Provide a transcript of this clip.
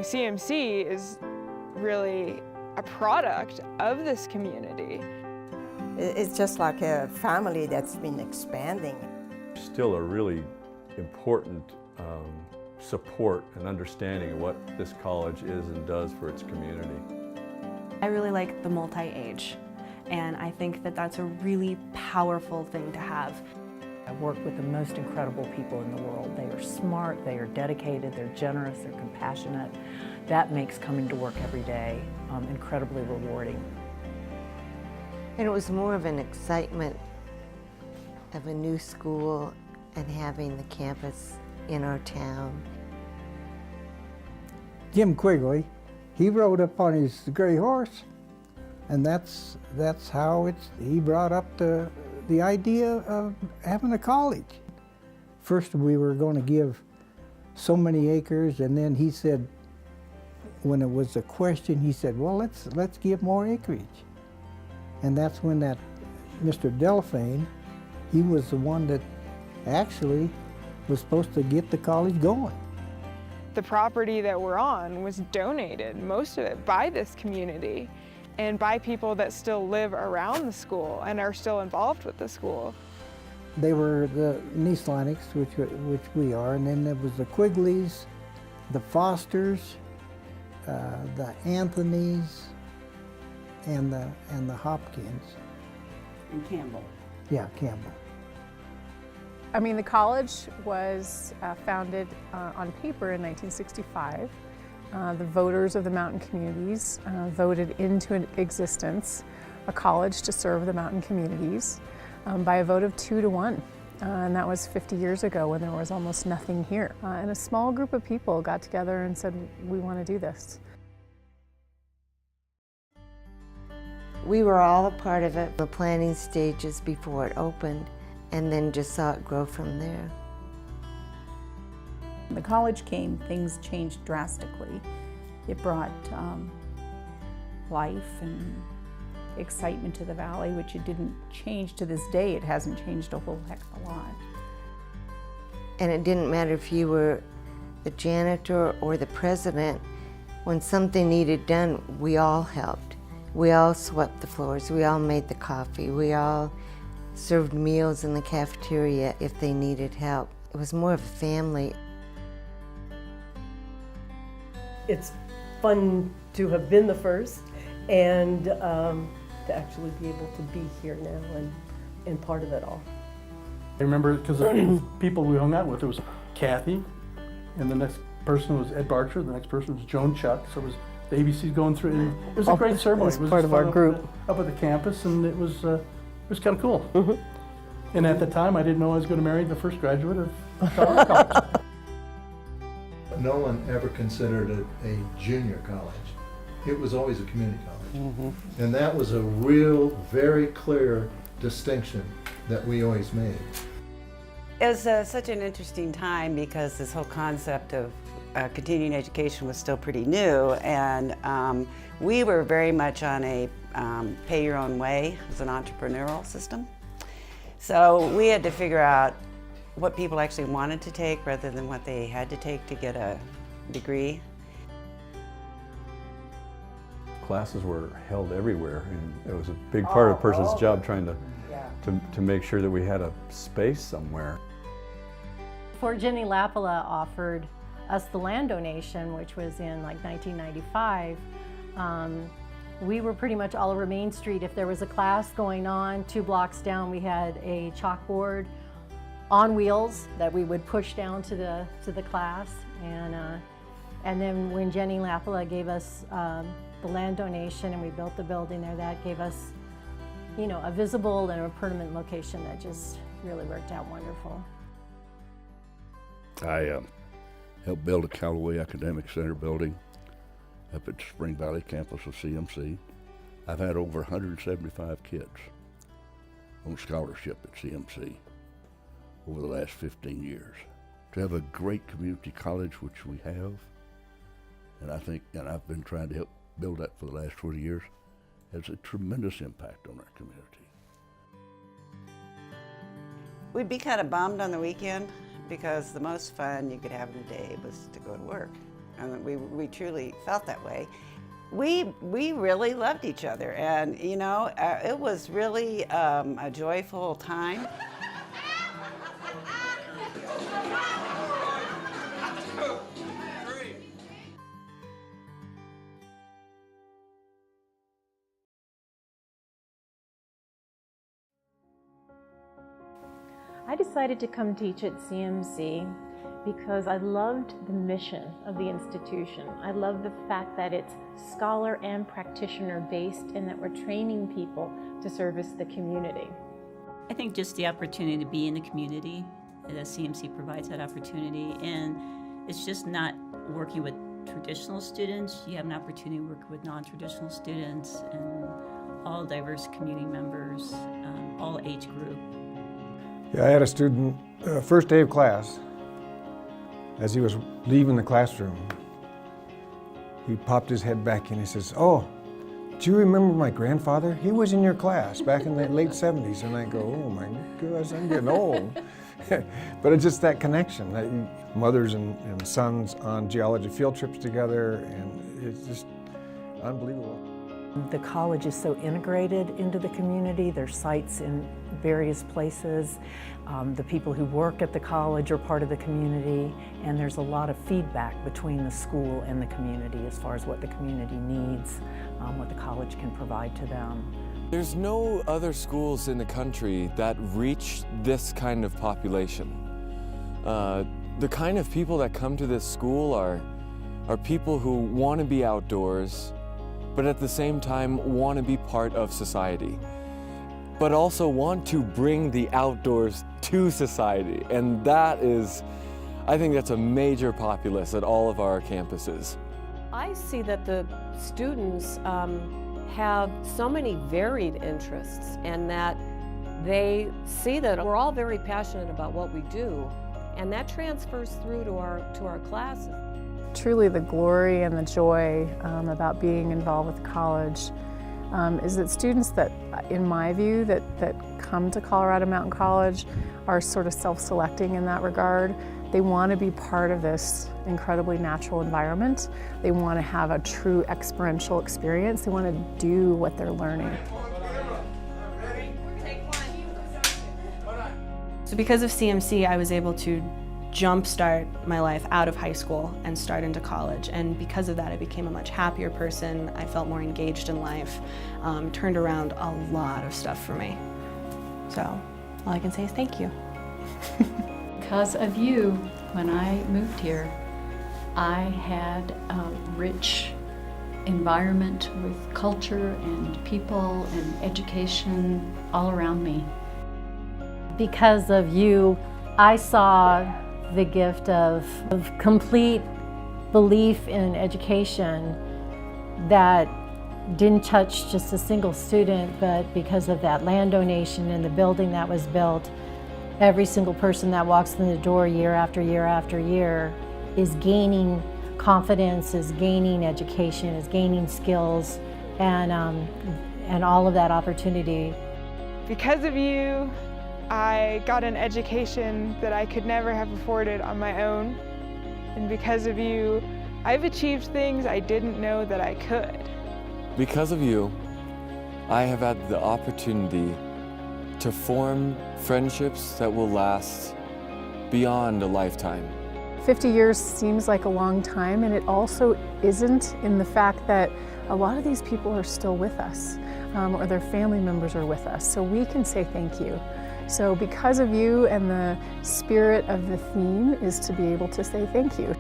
CMC is really a product of this community. It's just like a family that's been expanding. Still a really important support and understanding of what this college is and does for its community. I really like the multi-age, and I think that that's a really powerful thing to have. I work with the most incredible people in the world. They are smart, they are dedicated, they're generous, they're compassionate. That makes coming to work every day incredibly rewarding. And it was more of an excitement of a new school and having the campus in our town. Jim Quigley, he rode up on his gray horse, and that's how he brought up the idea of having a college. First we were going to give so many acres, and then he said, when it was a question, he said, well, let's give more acreage. And that's when that Mr. Delphine, he was the one that actually was supposed to get the college going. The property that we're on was donated, most of it, by this community and by people that still live around the school and are still involved with the school. They were the Nieslaniks, which we are, and then there was the Quigleys, the Fosters, the Anthonys, and the Hopkins. And Campbell. Yeah, Campbell. I mean, the college was founded on paper in 1965. The voters of the mountain communities voted into existence a college to serve the mountain communities by a vote of 2-1. And that was 50 years ago when there was almost nothing here. And a small group of people got together and said, we want to do this. We were all a part of it, the planning stages before it opened, and then just saw it grow from there. When the college came, things changed drastically. It brought life and excitement to the valley, which it didn't change to this day. It hasn't changed a whole heck of a lot. And it didn't matter if you were the janitor or the president. When something needed done, we all helped. We all swept the floors, we all made the coffee, we all served meals in the cafeteria if they needed help. It was more of a family. It's fun to have been the first and to actually be able to be here now and part of it all. I remember because the people we hung out with, it was Kathy, and the next person was Ed Barcher, the next person was Joan Chuck, so it was the ABCs going through, and it was a great ceremony. It was part of our group. Up at the campus, and it was kind of cool. Mm-hmm. And at the time, I didn't know I was going to marry the first graduate of Colorado College. No one ever considered it a junior college. It was always a community college. Mm-hmm. And that was a real, very clear distinction that we always made. It was such an interesting time because this whole concept of continuing education was still pretty new, and we were very much on a pay your own way as an entrepreneurial system. So we had to figure out what people actually wanted to take rather than what they had to take to get a degree. Classes were held everywhere, and it was a big part of a person's job trying to make sure that we had a space somewhere. Before Jenny Lapala offered us the land donation, which was in like 1995, we were pretty much all over Main Street. If there was a class going on 2 blocks down, we had a chalkboard on wheels that we would push down to the class. And then when Jenny Lapala gave us the land donation and we built the building there, that gave us, you know, a visible and a permanent location that just really worked out wonderful. I helped build a Callaway Academic Center building up at Spring Valley campus of CMC. I've had over 175 kids on scholarship at CMC over the last 15 years. To have a great community college, which we have, and I've been trying to help build that for the last 20 years, has a tremendous impact on our community. We'd be kind of bummed on the weekend because the most fun you could have in the day was to go to work. and we truly felt that way. We really loved each other, and you know, it was really a joyful time. I decided to come teach at CMC because I loved the mission of the institution. I love the fact that it's scholar and practitioner based and that we're training people to service the community. I think just the opportunity to be in the community, that CMC provides that opportunity, and it's just not working with traditional students. You have an opportunity to work with non-traditional students and all diverse community members, all age group. Yeah, I had a student, first day of class, as he was leaving the classroom, he popped his head back and he says, "Oh, do you remember my grandfather? He was in your class back in the late 70s. And I go, "Oh my gosh, I'm getting old." But it's just that connection, that mothers and sons on geology field trips together, and it's just unbelievable. The college is so integrated into the community. There's sites in various places. The people who work at the college are part of the community, and there's a lot of feedback between the school and the community as far as what the community needs, what the college can provide to them. There's no other schools in the country that reach this kind of population. The kind of people that come to this school are people who want to be outdoors, but at the same time want to be part of society, but also want to bring the outdoors to society. And that is, I think that's a major populace at all of our campuses. I see that the students have so many varied interests, and that they see that we're all very passionate about what we do, and that transfers through to our classes. Truly the glory and the joy about being involved with college is that students that, in my view, that come to Colorado Mountain College are sort of self-selecting in that regard. They want to be part of this incredibly natural environment. They want to have a true experiential experience. They want to do what they're learning. So because of CMC, I was able to jumpstart my life out of high school and start into college. And because of that, I became a much happier person. I felt more engaged in life, turned around a lot of stuff for me. So all I can say is thank you. Because of you, when I moved here, I had a rich environment with culture and people and education all around me. Because of you, I saw the gift of complete belief in education that didn't touch just a single student, but because of that land donation and the building that was built, every single person that walks in the door year after year after year is gaining confidence, is gaining education, is gaining skills, and all of that opportunity. Because of you, I got an education that I could never have afforded on my own. And because of you, I've achieved things I didn't know that I could. Because of you, I have had the opportunity to form friendships that will last beyond a lifetime. 50 years seems like a long time, and it also isn't, in the fact that a lot of these people are still with us, or their family members are with us, so we can say thank you. So because of you, and the spirit of the theme is to be able to say thank you.